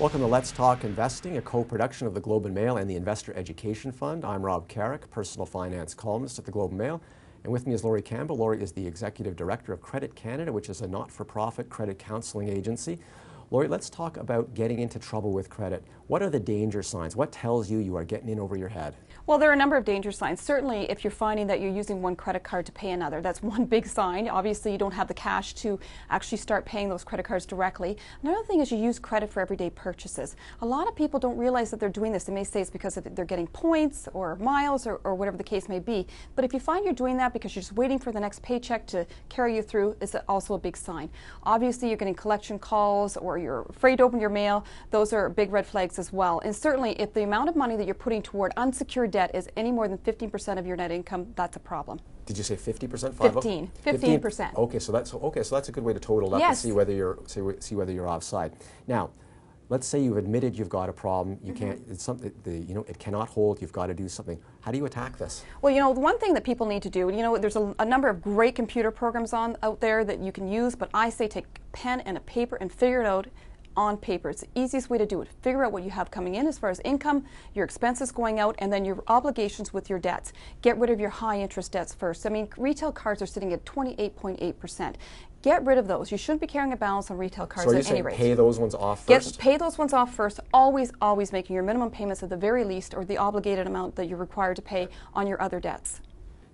Welcome to Let's Talk Investing, a co-production of the Globe and Mail and the Investor Education Fund. I'm Rob Carrick, personal finance columnist at the Globe and Mail. And with me is Laurie Campbell. Laurie is the Executive Director of Credit Canada, which is a not-for-profit credit counseling agency. Laurie, let's talk about getting into trouble with credit. What are the danger signs? What tells you you are getting in over your head? Well, there are a number of danger signs. Certainly, if you're finding that you're using one credit card to pay another, that's one big sign. Obviously, you don't have the cash to actually start paying those credit cards directly. Another thing is you use credit for everyday purchases. A lot of people don't realize that they're doing this. They may say it's because they're getting points or miles or whatever the case may be. But if you find you're doing that because you're just waiting for the next paycheck to carry you through, it's also a big sign. Obviously, you're getting collection calls or you're afraid to open your mail. Those are big red flags as well. And certainly, if the amount of money that you're putting toward unsecured debt is any more than 15% of your net income, that's a problem. Did you say 50%? 15%. Okay, so that's a good way to total up Yes. to see whether you're offside. Now, let's say you've admitted you've got a problem. You can't. It's something. It cannot hold. You've got to do something. How do you attack this? Well, the one thing that people need to do. There's a number of great computer programs out there that you can use, but I say take a pen and a paper and figure it out on paper. It's the easiest way to do it. Figure out what you have coming in as far as income, your expenses going out, and then your obligations with your debts. Get rid of your high interest debts first. I mean, retail cards are sitting at 28.8%. Get rid of those. You shouldn't be carrying a balance on retail cards at any rate. Pay those ones off first? Pay those ones off first. Always making your minimum payments at the very least, or the obligated amount that you're required to pay on your other debts.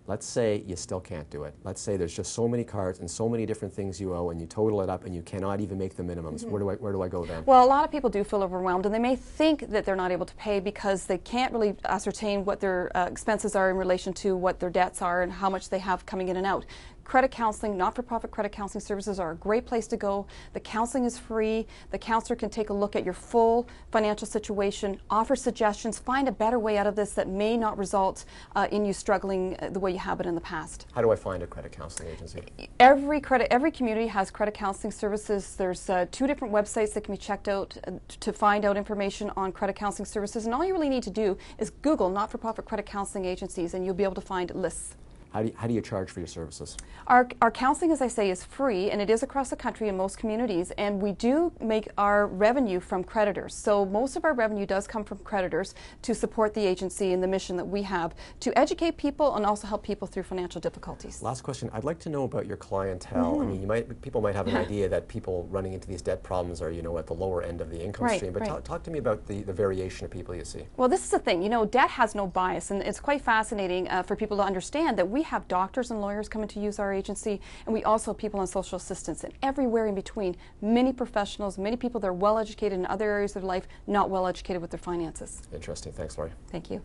Let's say you still can't do it. Let's say there's just so many cards and so many different things you owe, and you total it up and you cannot even make the minimums. Where do I go then? Well, a lot of people do feel overwhelmed, and they may think that they're not able to pay because they can't really ascertain what their expenses are in relation to what their debts are and how much they have coming in and out. Credit counseling, not-for-profit credit counseling services are a great place to go. The counseling is free. The counselor can take a look at your full financial situation, offer suggestions, find a better way out of this that may not result in you struggling the way you have it in the past. How do I find a credit counseling agency? Every community has credit counseling services. There's 2 different websites that can be checked out to find out information on credit counseling services. And all you really need to do is Google not-for-profit credit counseling agencies, and you'll be able to find lists. How do you charge for your services? Our counseling, as I say, is free, and it is across the country in most communities, and we do make our revenue from creditors. So most of our revenue does come from creditors to support the agency and the mission that we have to educate people and also help people through financial difficulties. Last question. I'd like to know about your clientele. I mean, people might have an idea that people running into these debt problems are, at the lower end of the income stream, but talk to me about the variation of people you see. Well, this is the thing. Debt has no bias, and it's quite fascinating for people to understand that we have doctors and lawyers coming to use our agency, and we also have people on social assistance, and everywhere in between, many professionals, many people that are well educated in other areas of their life, not well educated with their finances. Interesting. Thanks, Laurie. Thank you.